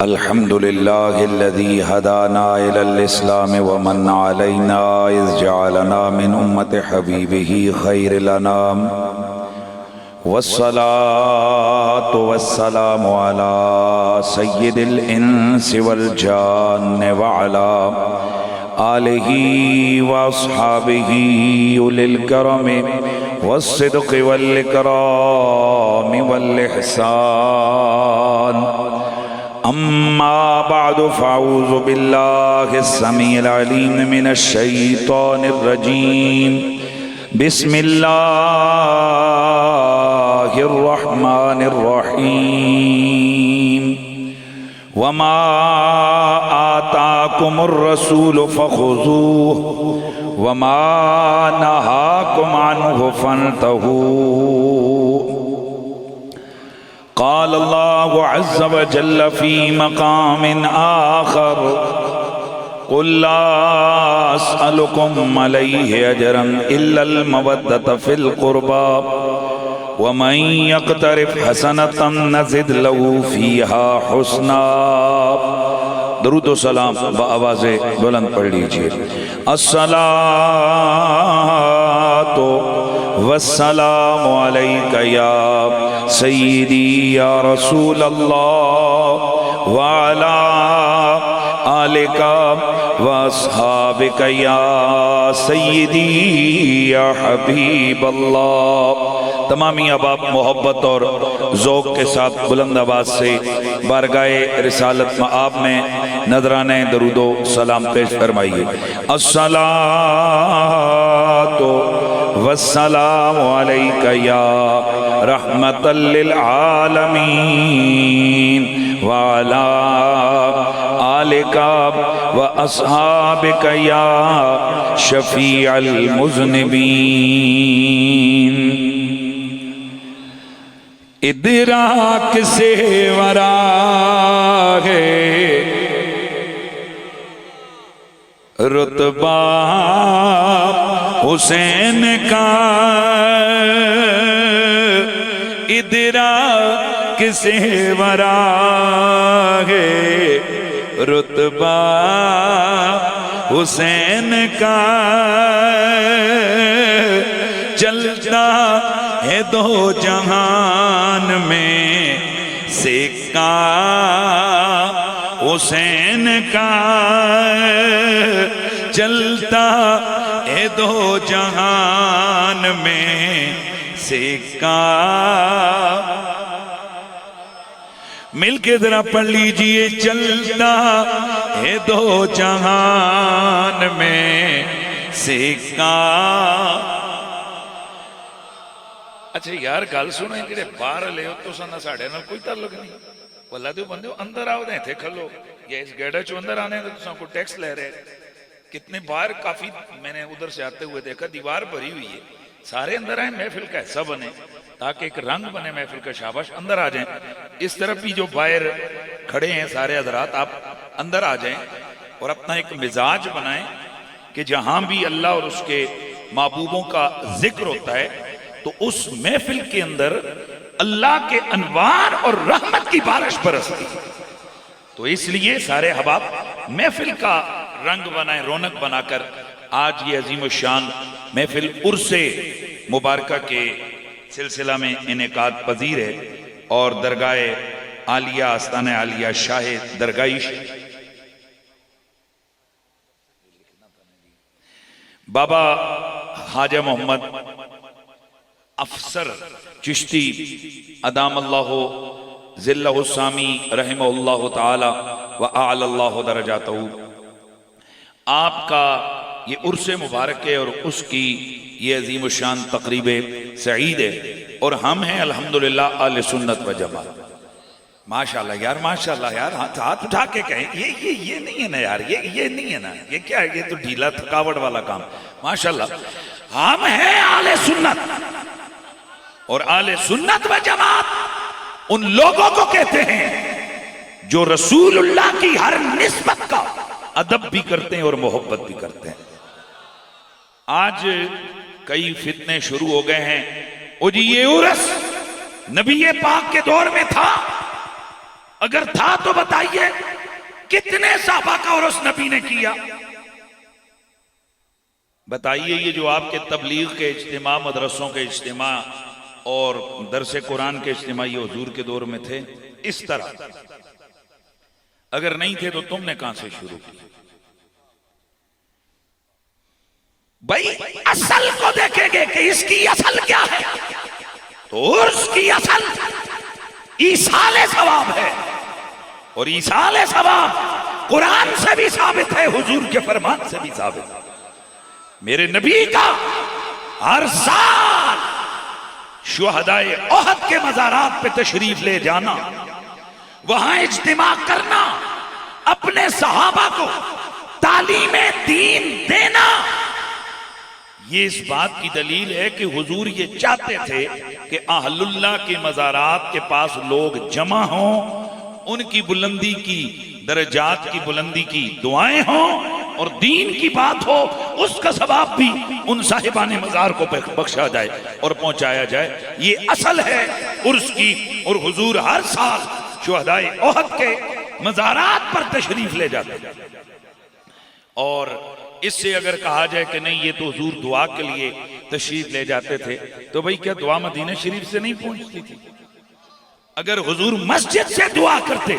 الحمد لله الذي هدانا إلى الإسلام ومن علينا إذ جعلنا من أمة حبيبه خير الأنام والصلاة والسلام على سيد الإنس والجان وعلى آله وأصحابه أولي الكرم والصدق والإكرام والإحسان أما بعد فأعوذ بالله السميع العليم من الشيطان الرجيم بسم الله الرحمن الرحيم وما آتاكم الرسول فخذوه وما نهاكم عنه فانتهوا قال الله عز وجل في مقام آخر قل لا أسألكم عليه أجرا إلا المودة في القربى ومن يقترف حسنة نزد له فيها حسنا درود و سلام بآواز بلند پڑھ لیجئے الصلاة والسلام علیکہ یا سیدی یا رسول اللہ وعلا آلکہ واصحابکہ یا سیدی یا حبیب اللہ تمامی احباب محبت اور ذوق کے ساتھ بلند آواز سے بارگاہ رسالت مآب میں نذرانے درود و سلام پیش فرمائیے الصلاة والسلام علیکہ یا رحمت للعالمین وعلا آلکہ واصحابکہ یا شفیع المذنبین ادراک سے ورا ہے رتبہ حسین کا ادراک سے ورا ہے رتبہ حسین کا چلتا ہے دو جہان میں سکہ حسین کا چلتا ہے دو جہان میں سکہ مل کے ذرا پڑھ لیجئے چلتا ہے دو جہان میں سکہ اچھا یار گل سنو جڑے باہر لے ہو تو سننا ساڑھے نال کوئی تعلق نہیں واللہ دیو بندے اندر آؤ دیں تھے کھلو یا اس گیڑا چو اندر آنے تو سن کو ٹیکس لے رہے کتنے باہر کافی میں نے ادھر سے آتے ہوئے دیکھا دیوار بھری ہوئی ہے سارے اندر آئیں محفل کا حصہ بنے تاکہ ایک رنگ بنے محفل کا شاباش اندر آ جائیں اس طرف بھی جو باہر کھڑے ہیں سارے حضرات آپ اندر آ جائیں اور اپنا ایک مزاج بنائیں کہ جہاں بھی اللہ اور اس کے محبوبوں کا ذکر ہوتا ہے تو اس محفل کے اندر اللہ کے انوار اور رحمت کی بارش برستی تو اس لیے سارے احباب محفل کا رنگ بنائیں رونق بنا کر آج یہ عظیم الشان محفل عرس مبارکہ کے سلسلہ میں انعقاد پذیر ہے اور درگاہ عالیہ آستانہ عالیہ شاہ درگاہش بابا خواجہ محمد افسر چشتی ادام اللہ ذلہ السامی رحمہ اللہ تعالی وَأَعْلَى اللَّهُ دَرَجَاتَهُ آپ کا یہ عرس مبارک ہے اور اس کی یہ عظیم الشان تقریب سعید ہے اور ہم ہیں الحمدللہ اہل سنت و جماعت ماشاءاللہ یار ماشاءاللہ یار ہاتھ اٹھا کے کہیں یہ نہیں ہے نا یار یہ نہیں ہے نا یہ کیا ہے یہ تو ڈھیلا تھکاوٹ والا کام ماشاءاللہ ہم ہیں اہل سنت اور اہل سنت و جماعت ان لوگوں کو کہتے ہیں جو رسول اللہ کی ہر نسبت کا ادب بھی کرتے ہیں اور محبت بھی کرتے ہیں آج کئی فتنے شروع ہو گئے ہیں او جی یہ عرس نبی پاک کے دور میں تھا اگر تھا تو بتائیے کتنے صحابہ کا عرس نبی نے کیا؟ بتائیے یہ جو آپ کے تبلیغ کے اجتماع، مدرسوں کے اجتماع اور درس قرآن کے اجتماع یہ حضور کے دور میں تھے اس طرح؟ اگر نہیں تھے تو تم نے کہاں سے شروع کی؟ بھائی اصل کو دیکھیں گے کہ اس کی اصل کیا ہے، تو عرس کی اصل ایصال ثواب ہے، اور ایصال ثواب قرآن سے بھی ثابت ہے، حضور کے فرمان سے بھی ثابت ہے۔ میرے نبی کا ہر سال شہدائے احد کے مزارات پہ تشریف لے جانا، وہاں اجتماع کرنا، اپنے صحابہ کو تعلیم دین دینا، یہ اس بات کی دلیل ہے کہ حضور یہ چاہتے تھے کہ اہل اللہ کے مزارات کے پاس لوگ جمع ہوں، ان کی بلندی کی، درجات کی بلندی کی دعائیں ہوں، اور دین کی بات ہو، اس کا ثواب بھی ان صاحبان مزار کو بخشا جائے اور پہنچایا جائے۔ یہ اصل ہے عرس کی، اور حضور ہر سال شہدائے احد کے مزارات پر تشریف لے جاتے ہیں۔ اور اس سے اگر کہا جائے کہ نہیں یہ تو حضور دعا کے لیے تشریف لے جاتے تھے، تو بھئی کیا دعا مدینہ شریف سے نہیں پہنچتی تھی؟ اگر حضور مسجد سے دعا کرتے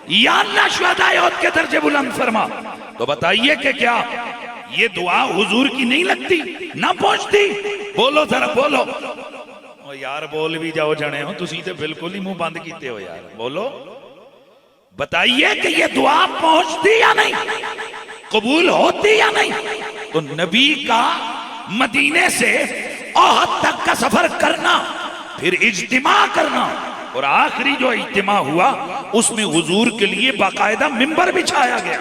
یا اللہ شہدائے احد کے درجے بلند فرما، تو بتائیے کہ کیا یہ دعا حضور کی نہیں لگتی، نہ پہنچتی؟ بولو ذرا بولو۔ او یار بول بھی جاؤ جنے ہو، تسی تے بالکل ہی منہ بند کیتے ہو یار، بولو بتائیے کہ یہ دعا پہنچتی یا نہیں، قبول ہوتی یا نہیں؟ تو نبی کا مدینے سے احد تک کا سفر کرنا، پھر اجتماع کرنا، اور آخری جو اجتماع ہوا اس میں حضور کے لیے باقاعدہ منبر بچھایا گیا،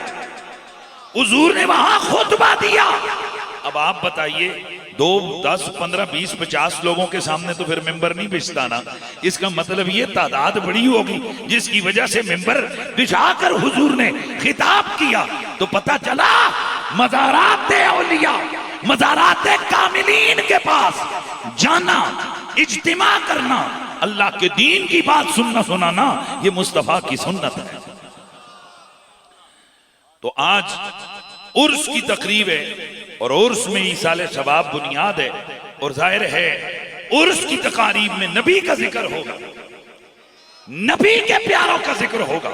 حضور نے وہاں خطبہ دیا۔ اب آپ بتائیے 2 10 15 20 50 لوگوں کے سامنے تو پھر منبر نہیں بچھتا نا، اس کا مطلب یہ تعداد بڑی ہوگی جس کی وجہ سے منبر بچھا کر حضور نے خطاب کیا۔ تو پتہ چلا مزارات اولیاء، مزارات کاملین کے پاس جانا، اجتماع کرنا، اللہ کے دین کی بات سننا یہ مصطفیٰ کی سنت ہے۔ تو آج عرس کی تقریب ہے، اور عرس میں ایصال ثواب بنیاد ہے، اور ظاہر ہے عرس کی تقاریب میں نبی کا ذکر ہوگا، نبی کے پیاروں کا ذکر ہوگا۔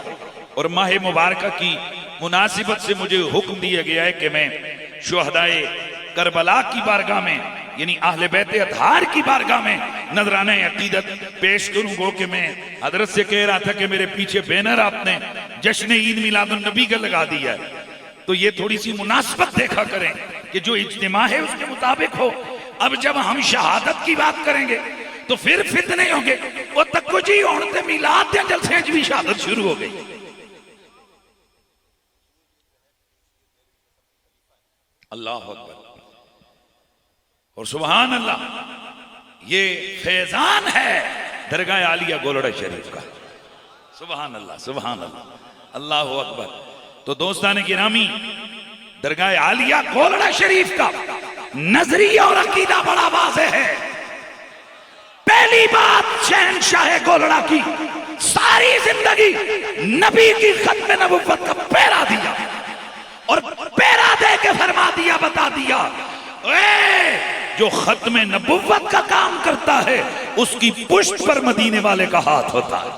اور ماہ مبارکہ کی مناسبت سے مجھے حکم دیا گیا ہے کہ میں شہدائے کربلا کی بارگاہ میں، یعنی اہل بیت اطہار کی بارگاہ میں نذرانہ عقیدت پیش کروں گا، کہ میں حضرت سے کہہ رہا تھا کہ میرے پیچھے بینر آپ نے جشن عید میلاد النبی کا لگا دیا ہے، تو یہ تھوڑی سی مناسبت دیکھا کریں کہ جو اجتماع ہے اس کے مطابق ہو۔ اب جب ہم شہادت کی بات کریں گے تو پھر فتنے ہوں گے، وہ تک کو جی ہونتے میلاد یا جلسے بھی شہادت شروع ہو گئی۔ اللہ اکبر اور سبحان اللہ، یہ فیضان ہے درگاہ عالیہ گولڑا شریف کا۔ سبحان اللہ سبحان اللہ، اللہ اکبر۔ تو دوستان گرامی، درگاہ عالیہ گولڑا شریف کا نظریہ اور عقیدہ بڑا واضح ہے۔ پہلی بات، شہنشاہ گولڑا کی ساری زندگی نبی کی ختم نبوت کا پیرا دیا، اور پیرا دے کے فرما دیا، بتا دیا، اے جو ختم نبوت کا کام کرتا ہے اس کی پشت پر مدینے والے کا ہاتھ ہوتا ہے۔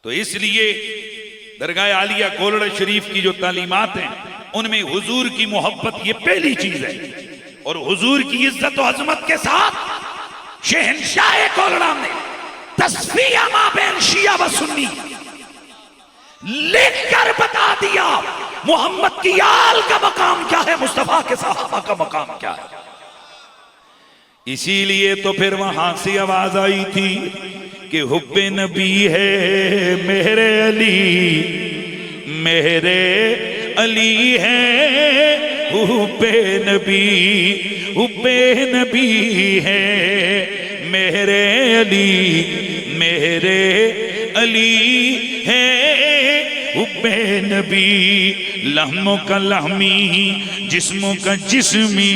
تو اس لیے درگاہ عالیہ گولڑا شریف کی جو تعلیمات ہیں ان میں حضور کی محبت یہ پہلی چیز ہے، اور حضور کی عزت و عظمت کے ساتھ شہنشاہ گولڑا نے تصفیہ ما بین شیعہ و سنی لکھ کر بتا دیا محمد کی آل کا مقام کیا ہے، مصطفیٰ کے صحابہ کا مقام کیا ہے۔ اسی لیے تو پھر وہاں سے آواز آئی تھی کہ حب نبی ہے میرے علی، میرے علی ہے حب نبی، حب نبی ہے میرے علی، میرے علی ہے حب نبی، لہموں کا لہمی جسموں کا جسمی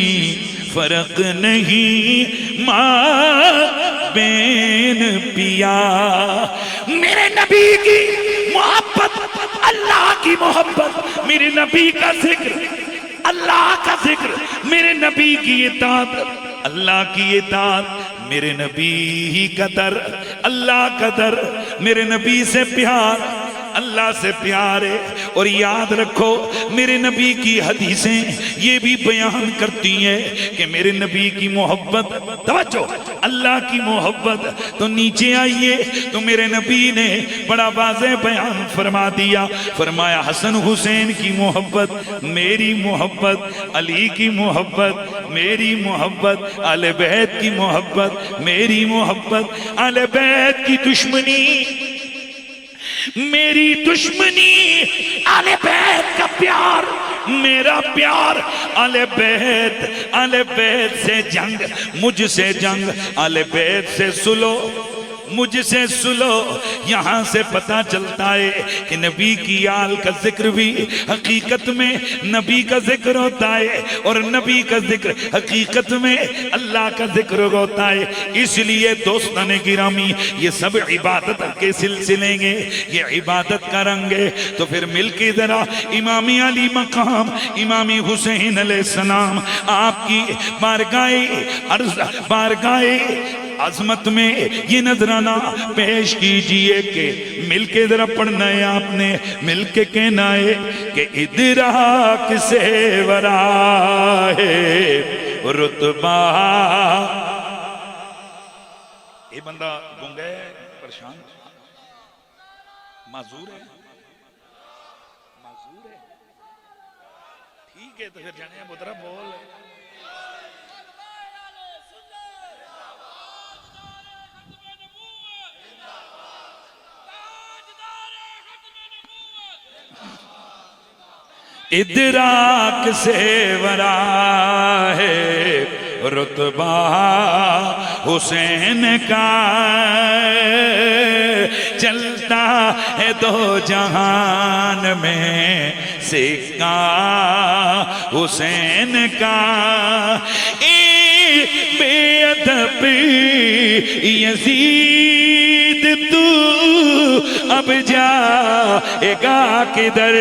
فرق نہیں، ماں بین پیا. میرے نبی کی محبت اللہ کی محبت, میرے نبی کا ذکر اللہ کا ذکر, میرے نبی کی اطاعت اللہ کی اطاعت, میرے نبی کا در اللہ کا در, میرے نبی سے پیار اللہ سے پیار ہے. اور یاد رکھو میرے نبی کی حدیثیں یہ بھی بیان کرتی ہیں کہ میرے نبی کی محبت, توجہ, اللہ کی محبت. تو نیچے آئیے تو میرے نبی نے بڑا واضح بیان فرما دیا, فرمایا حسن حسین کی محبت میری محبت, علی کی محبت میری محبت, اہل بیت کی محبت میری محبت, اہل بیت کی دشمنی میری دشمنی, اہل بیت کا پیار میرا پیار, اہل بیت سے جنگ مجھ سے جنگ, اہل بیت سے سلو مجھ سے سلو. یہاں سے پتہ چلتا ہے کہ نبی کی آل کا ذکر بھی حقیقت میں نبی کا ذکر ہوتا ہے, اور نبی کا ذکر حقیقت میں اللہ کا ذکر ہوتا ہے. اس لیے دوستان گرامی یہ سب عبادت کے سلسلے گے, یہ عبادت کا رنگ ہے. تو پھر مل کے ذرا امام علی مقام امام حسین علیہ السلام آپ کی بارگاہ عظمت میں یہ نذرانہ پیش کیجئے کہ مل کے ذرا پڑھنا ہے آپ نے, مل کے کہنا ہے کہ ادراک سے ورا ہے رتبہ. یہ بندہ گنگا ہے, پریشان, معذور ہے, ٹھیک ہے تو پھر جانے بدرہ بول. ادراک سے ورا ہے رتبہ حسین کا, چلتا ہے دو جہان میں سکہ حسین کا. اے بے ادب یزید تو اب جائے گا کدھر,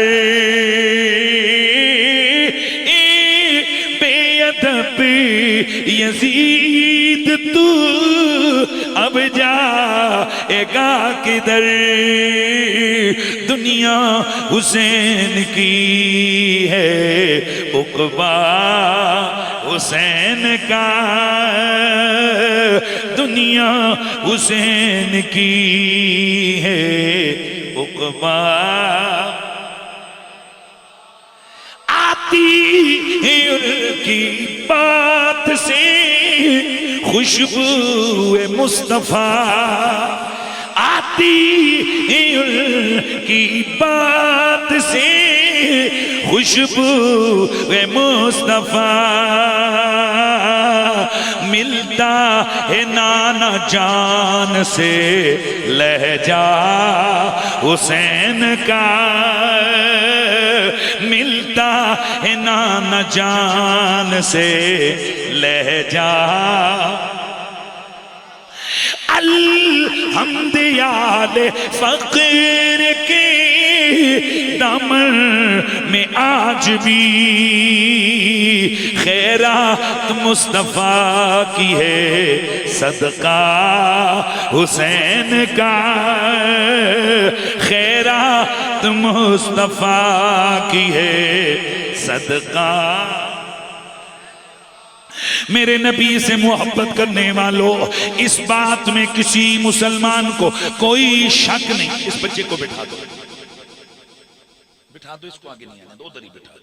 بے ادب یزید تو اب جائے گا کدھر. دنیا حسین کی ہے, عقبہ حسین کا, دنیا حسین کی ہے, عقبہ آتی ہے ان کی بات سے خوشبو مصطفیٰ, آتی ہے ان کی بات سے خوشبو مصطفیٰ. ملتا ہے نانا جان سے لہجہ حسین کا, ملتا ہے نانا جان سے لہجہ. الحمد آل فقیر کے دامن میں آج بھی خیرات مصطفیٰ کی ہے, صدقہ حسین کا, خیرات مصطفیٰ کی ہے, صدقہ. میرے نبی سے محبت کرنے والوں, اس بات میں کسی مسلمان کو کوئی شک نہیں. اس بچے کو بٹھا دو, بٹھا دو, اس کو آگے نہیں آنے دو, ادھر ہی بٹھا دو.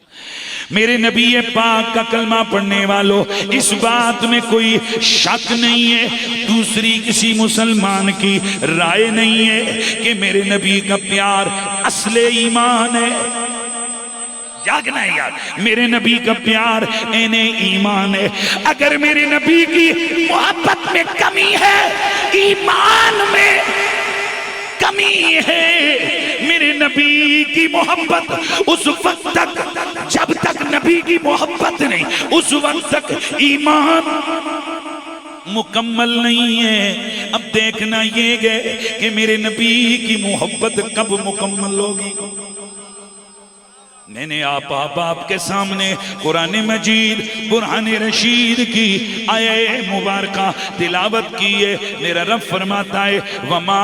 میرے نبی پاک کا کلمہ پڑھنے والوں, اس بات میں کوئی شک نہیں ہے, دوسری کسی مسلمان کی رائے نہیں ہے کہ میرے نبی کا پیار اصل ایمان ہے. جاگنا ہے یار, میرے نبی کا پیار عین ایمان ہے. اگر میرے نبی کی محبت میں کمی ہے, ایمان میں کمی ہے, میرے نبی کی محبت اس وقت تک, جب تک نبی کی محبت نہیں, اس وقت تک ایمان مکمل نہیں ہے. اب دیکھنا یہ گئے کہ میرے نبی کی محبت کب مکمل ہوگی. میں نے آپ آپ کے سامنے قرآن مجید برہان رشید کی آیہ مبارکہ تلاوت کی ہے. میرا رب فرماتا ہے وَمَا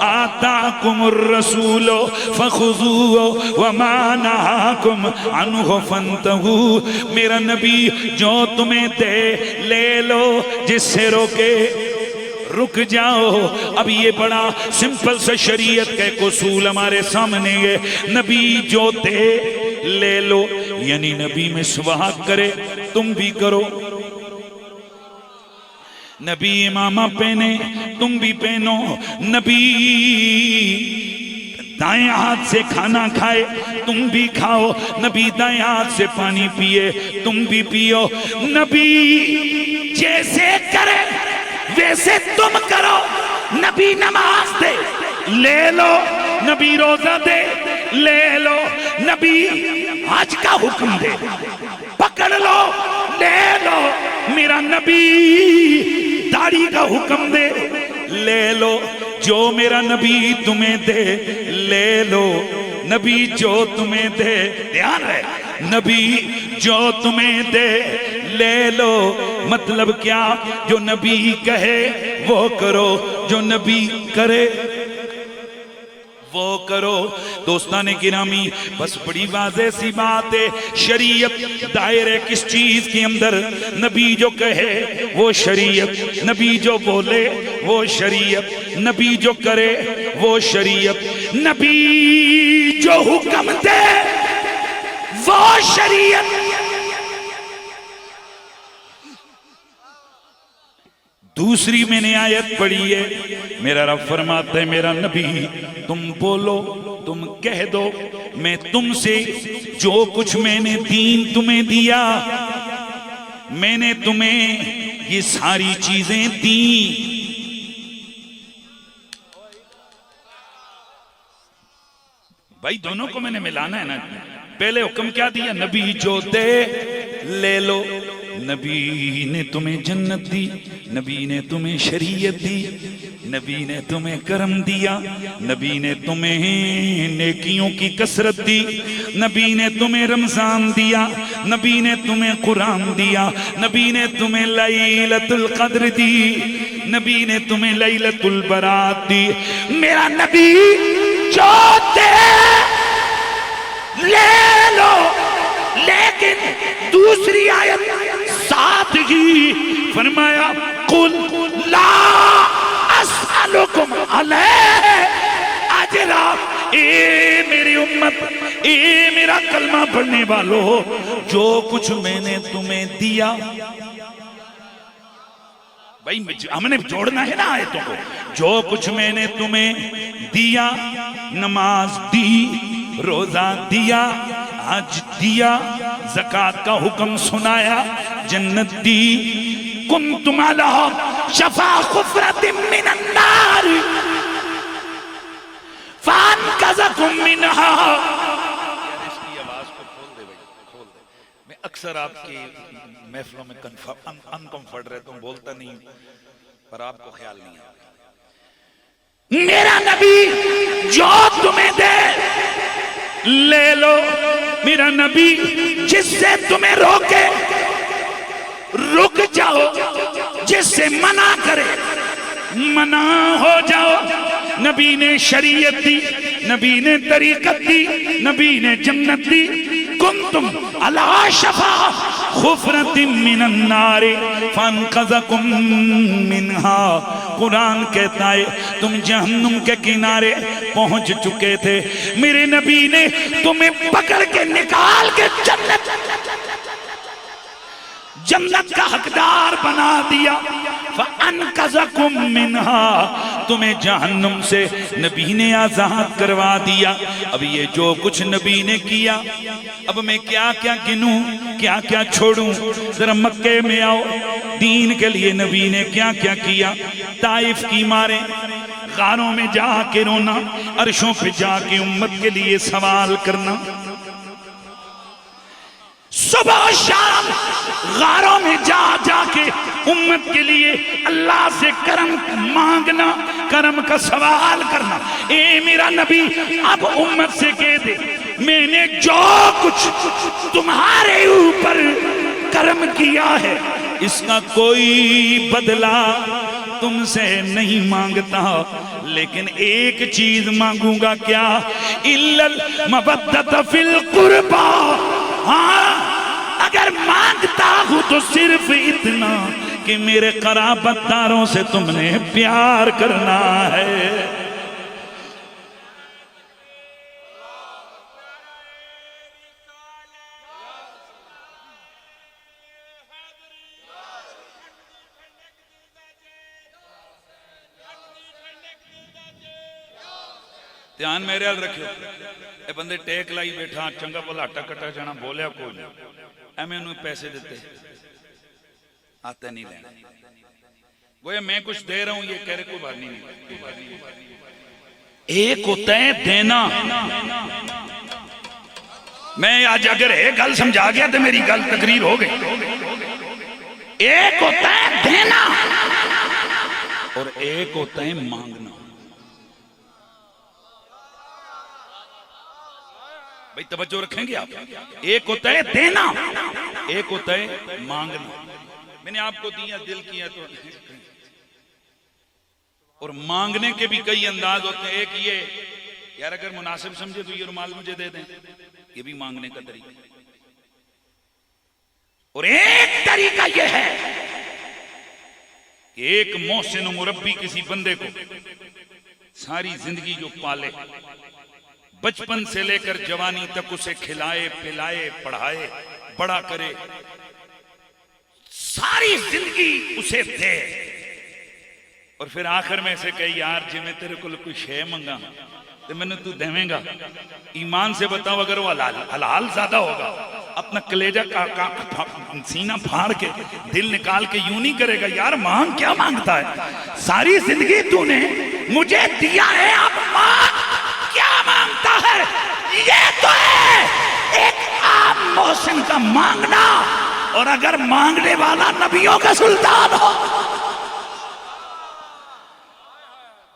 آتَاكُمُ الرَّسُولُ فَخُذُوهُ وَمَا نَهَاكُمْ عَنْهُ فَانْتَهُوا. میرا نبی جو تمہیں دے لے لو، جس سے روکے رک جاؤ. اب یہ بڑا سمپل سے شریعت کا ایک اصول ہمارے سامنے ہے. نبی جو دے لے لو، یعنی نبی میں سواہت کرے تم بھی کرو. نبی امامہ پہنے تم بھی پہنو. نبی دائیں ہاتھ سے کھانا کھائے تم بھی کھاؤ. نبی دائیں ہاتھ سے پانی پیے تم بھی پیو. نبی جیسے کرے ویسے تم کرو. نبی نماز دے لے لو، نبی روزہ دے لے لو، نبی حج کا حکم دے پکڑ لو لے لو. میرا نبی داڑھی کا حکم دے لے لو. جو میرا نبی تمہیں دے لے لو. نبی جو تمہیں دے، دھیان ہے، نبی جو تمہیں دے لے لو. مطلب کیا؟ جو نبی کہے وہ کرو، جو نبی کرے وہ کرو. دوستان گرامی، بس بڑی واضح سی بات ہے. شریعت دائرے کس چیز کے اندر؟ نبی جو کہے وہ شریعت، نبی جو بولے وہ شریعت، نبی جو کرے وہ شریعت، نبی جو حکم دے وہ شریعت. دوسری میں نے آیت پڑھی ہے، میرا رب فرماتا ہے میرا نبی تم بولو، تم کہہ دو، میں تم سے جو کچھ میں نے دین تمہیں دیا، میں نے تمہیں یہ ساری چیزیں دیں. بھائی دونوں کو میں نے ملانا ہے نا. پہلے حکم کیا دیا؟ نبی جو دے لے لو. نبی نے تمہیں جنت دی، نبی نے تمہیں شریعت دی، نبی نے تمہیں کرم دیا، نبی نے تمہیں نیکیوں کی کثرت دی، نبی نے تمہیں رمضان دیا، نبی نے تمہیں قرآن دیا، نبی نے تمہیں لیلۃ القدر دی، نبی نے تمہیں لیلۃ البرات دی. میرا نبی جو دے لے لو. لیکن دوسری آیت ساتھ ہی فرمایا قل لا اسألکم علیہ اجرا. اے میری امت، اے میرا کلمہ پڑھنے والو، جو کچھ میں نے تمہیں دیا، بھائی ہم نے جوڑنا ہے نا آیتوں کو. جو کچھ میں نے تمہیں دیا، نماز دی، روزہ دیا، حج دیا، زکوٰۃ کا حکم سنایا، جنت دی. کنتم علی شفا حفرۃ من النار فانقذکم منہا. اس کی آواز کو کھول دے بھائی، کھول دے. میں اکثر آپ کی محفلوں میں انکمفرٹ رہتا ہوں، بولتا نہیں پر آپ کو خیال نہیں آتا. میرا نبی جو تمہیں دے لے لو. میرا نبی جس سے تمہیں روکے رک جاؤ، جس سے منع کرے منع ہو جاؤ. نبی نے شریعت دی، نبی نے طریقت دی، نبی نے جنت دی. کنتم علی شفا حفرۃ من النار فانقذکم منہا. قرآن کہتا ہے تم جہنم کے کنارے پہنچ چکے تھے، میرے نبی نے تمہیں پکڑ کے نکال کے جنت کا حقدار بنا دیا. فَأَنْقَذَكُمْ مِنْهَا. تمہیں جہنم سے نبی نے آزاد کروا دیا. اب یہ جو کچھ نبی نے کیا، اب میں کیا کیا گنوں، کیا کیا چھوڑوں. ذرا مکے میں آؤ، دین کے لیے نبی نے کیا کیا کیا. طائف کی مارے، غاروں میں جا کے رونا، عرشوں پہ جا کے امت کے لیے سوال کرنا، صبح و شام غاروں میں جا جا کے امت کے لیے اللہ سے کرم مانگنا، کرم کا سوال کرنا. اے میرا نبی اب امت سے کہہ دے میں نے جو کچھ تمہارے اوپر کرم کیا ہے اس کا کوئی بدلہ تم سے نہیں مانگتا، لیکن ایک چیز مانگوں گا. کیا؟ اِلَّا الْمَوَدَّةَ فِي الْقُرْبَى. ہاں اگر مانگتا ہوں تو صرف اتنا کہ میرے قرابت داروں سے تم نے پیار کرنا ہے. دھیان میرے حال رکھو. اے بندے ٹیک لائی بیٹھا چنگا بولا ہٹا کٹا جانا بولیا کوئی نہیں. اے میں انہوں پیسے دیتے آتا نہیں لینا. گویا میں کچھ دے رہا ہوں یہ کہہ رہے کوئی بات نہیں. ایک ہوتا ہے دینا. میں آج اگر ایک گل سمجھا گیا تو میری گل تقریر ہو گئی. ایک ہوتا ہے دینا اور ایک ہوتا ہے مانگنا. بھئی توجہ رکھیں گے آپ. ایک ہوتا ہے دینا، ایک ہوتا ہے مانگنا. میں نے آپ کو دیا دل کیا تو، اور مانگنے کے بھی کئی انداز ہوتے ہیں. ایک یہ یار اگر مناسب سمجھے تو یہ رومال مجھے دے دیں، یہ بھی مانگنے کا طریقہ. اور ایک طریقہ یہ ہے کہ ایک محسن و مربی کسی بندے کو ساری زندگی جو پالے، بچپن سے لے کر جوانی تک اسے کھلائے پلائے پڑھائے بڑا کرے، ساری زندگی اسے دے، اور پھر آخر میں سے کہے یار جی میں تیرے کو کوئی شے منگا تو میں نے تو دیویں گا. ایمان سے بتاؤ اگر وہ حلال زیادہ ہوگا اپنا کلیجہ سینہ پھاڑ کے دل نکال کے یوں نہیں کرے گا یار مانگ کیا مانگتا ہے، ساری زندگی تو نے مجھے دیا ہے اب مانگ کیا مانگتا ہے. یہ تو ہے ایک عام محسن کا مانگنا. اور اگر مانگنے والا نبیوں کا سلطان ہو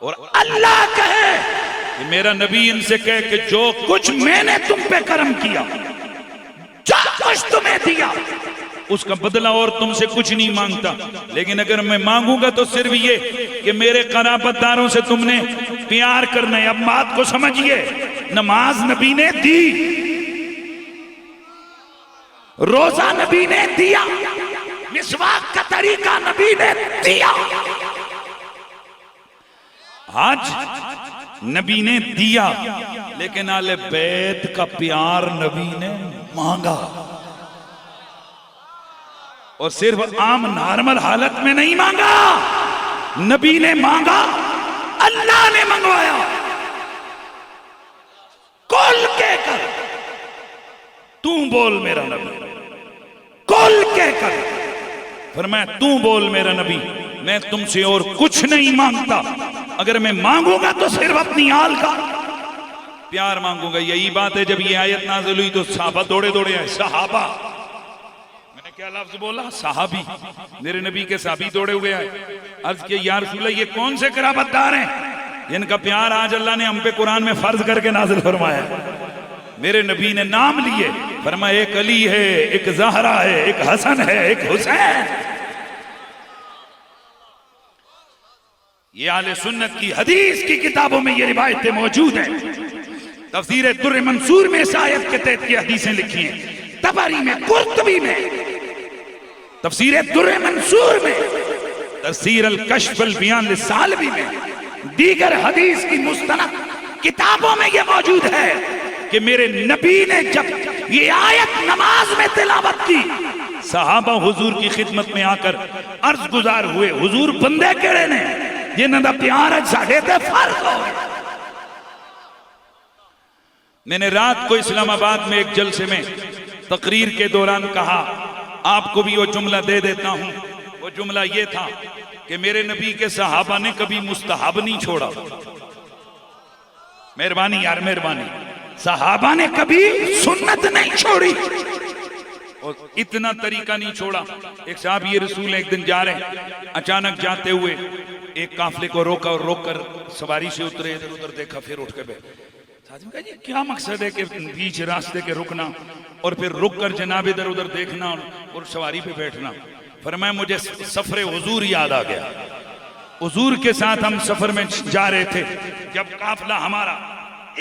اور اللہ کہے کہ میرا نبی ان سے کہے کہ جو کچھ میں نے تم پہ کرم کیا، جو کچھ تمہیں دیا اس کا بدلہ اور تم سے کچھ نہیں مانگتا، لیکن اگر میں مانگوں گا تو صرف یہ کہ میرے قرابت داروں سے تم نے پیار کرنا ہے. اب بات کو سمجھئے. نماز نبی نے دی، روزہ نبی نے دیا، مسواک کا طریقہ نبی نے دیا. آج نبی نے دیا لیکن اہل بیت کا پیار نبی نے مانگا، اور صرف عام نارمل حالت میں نہیں مانگا. نبی نے مانگا، اللہ نے منگوایا. کل کہہ کر تو بول میرا نبی، کل کہہ کر فرمایا تو بول میرا نبی میں تم سے اور کچھ نہیں مانگتا، اگر میں مانگوں گا تو صرف اپنی آل کا پیار مانگوں گا. یہی بات ہے جب یہ آیت نازل ہوئی تو صحابہ دوڑے دوڑے آئے. صحابہ میں نے کیا لفظ بولا؟ صحابی. میرے نبی کے صحابی دوڑے ہوئے آئے. عرض کہ یا رسول اللہ یہ کون سے قرابت دار ہیں جن کا پیار آج اللہ نے ہم پہ قرآن میں فرض کر کے نازل فرمایا؟ میرے نبی نے نام لیے، فرمایا ایک علی ہے، ایک زہرا ہے، ایک حسن ہے، ایک حسین. یہ اہل سنت کی حدیث کی کتابوں میں یہ روایتیں موجود ہیں. تفسیر در منصور میں اس آیت کے تحت کی حدیثیں لکھی ہیں، طبری میں، قرطبی میں، تفسیر در منصور میں، تفسیر الکشف البیان للثعلبی میں، دیگر حدیث کی مستند کتابوں میں یہ موجود ہے کہ میرے نبی نے جب یہ آیت نماز میں تلاوت کی، صحابہ حضور کی خدمت میں آ کر عرض گزار ہوئے حضور بندے کیڑے نے جنہاں دا پیار ہے ساڑھے تے فرق ہو. میں نے رات کو اسلام آباد میں ایک جلسے میں تقریر کے دوران کہا، آپ کو بھی وہ جملہ دے دیتا ہوں. وہ جملہ یہ تھا کہ میرے نبی کے صحابہ نے کبھی مستحب نہیں چھوڑا. مہربانی یار مہربانی. صحابہ نے کبھی سنت نہیں چھوڑی. اور اتنا طریقہ نہیں چھوڑا. ایک صاحب یہ رسول ایک دن جا رہے ہیں, اچانک جاتے ہوئے ایک قافلے کو روکا اور روک کر سواری سے اترے, ادھر ادھر دیکھا, پھر اٹھ کے بیٹھے. ساتھ میں کہا یہ کیا مقصد ہے کہ بیچ راستے کے رکنا اور پھر رک کر جناب ادھر ادھر دیکھنا اور سواری پہ بیٹھنا؟ فرمایا مجھے سفر حضور یاد آ گیا. حضور کے ساتھ ہم سفر میں جا رہے تھے, جب قافلہ ہمارا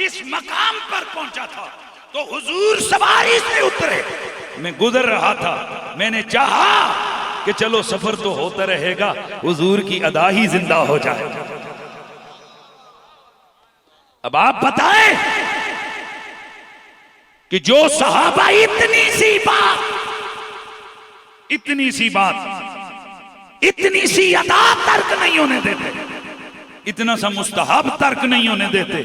اس مقام پر پہنچا تھا تو حضور سواری سے اترے, میں گزر رہا تھا, میں نے چاہا کہ چلو سفر تو ہوتا رہے گا, حضور کی ادا ہی زندہ ہو جائے. اب آپ بتائیں کہ جو صحابہ اتنی سی ادا ترک نہیں ہونے دیتے, اتنا سا مستحب ترک نہیں ہونے دیتے,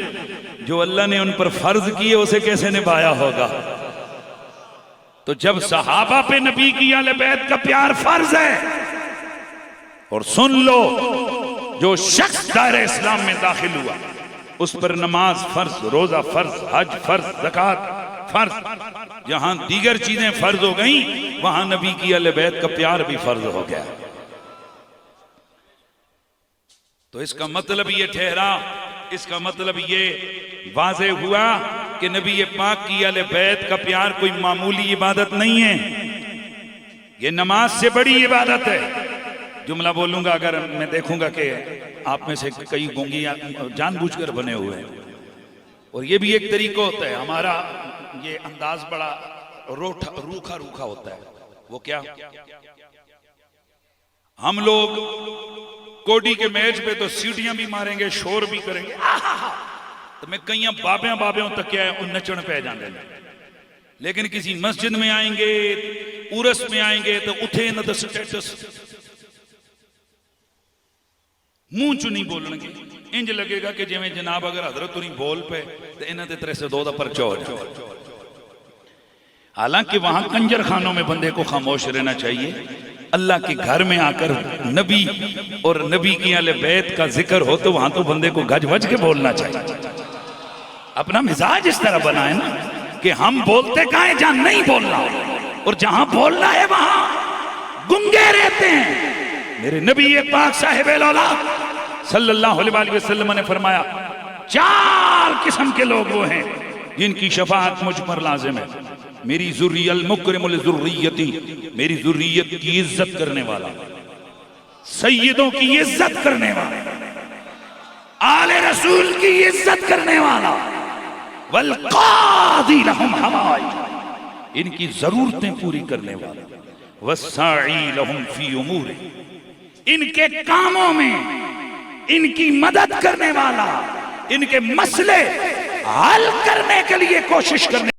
جو اللہ نے ان پر فرض کیے اسے کیسے نبھایا ہوگا؟ تو جب صحابہ پہ نبی کی اہل بیت کا پیار فرض ہے, اور سن لو جو شخص دائرہ اسلام میں داخل ہوا اس پر نماز فرض, روزہ فرض, حج فرض, زکوٰۃ فرض, جہاں دیگر چیزیں فرض ہو گئیں وہاں نبی کی اہل بیت کا پیار بھی فرض ہو گیا. تو اس کا مطلب یہ ٹھہرا, اس کا مطلب یہ واضح ہوا کہ نبی پاک کی اہل بیت کا پیار کوئی معمولی عبادت نہیں ہے, یہ نماز سے بڑی عبادت ہے. جملہ بولوں گا اگر میں دیکھوں گا کہ آپ میں سے کئی گونگی جان بوجھ کر بنے ہوئے ہیں, اور یہ بھی ایک طریقہ ہوتا ہے ہمارا, یہ انداز بڑا روکھا ہوتا ہے. وہ کیا, ہم لوگ کوڈی کے میچ پہ تو سیٹیاں بھی ماریں گے, شور بھی کریں گے, تو میں کئی بابیاں تک کیا ہے نچن پہ جانے لیں. لیکن کسی مسجد میں آئیں گے, عرس میں آئیں گے تو اٹھے نہ تو سٹیٹس منہ چو نہیں بولن گے, انج لگے گا کہ جی میں جناب اگر حضرت تو نہیں بول پہ تو انہاں تے طرح سے دو دا پرچہ ہو جائے. حالانکہ وہاں کنجر خانوں میں بندے کو خاموش رہنا چاہیے. اللہ کے گھر میں آ کر نبی اور نبی کی اہل بیت کا ذکر ہو تو وہاں تو بندے کو گج وج کے بولنا چاہیے. اپنا مزاج اس طرح بنائے نا کہ ہم بولتے کہاں ہیں جہاں نہیں بولنا, اور جہاں بولنا ہے وہاں گنگے رہتے ہیں. میرے نبی پاک صاحب الاولاد صلی اللہ علیہ وسلم نے فرمایا 4 قسم کے لوگ وہ ہیں جن کی شفاعت مجھ پر لازم ہے. میری ذریہ المکرم لذریتی, میری ذریت کی عزت کرنے والا, سیدوں کی عزت کرنے والا, آل رسول کی عزت کرنے والا, والقاضی لہم حوائج, ان کی ضرورتیں پوری کرنے والا, والساعی لہم فی امور, ان کے کاموں میں ان کی مدد کرنے والا, ان کے مسئلے حل کرنے کے لیے کوشش کرنے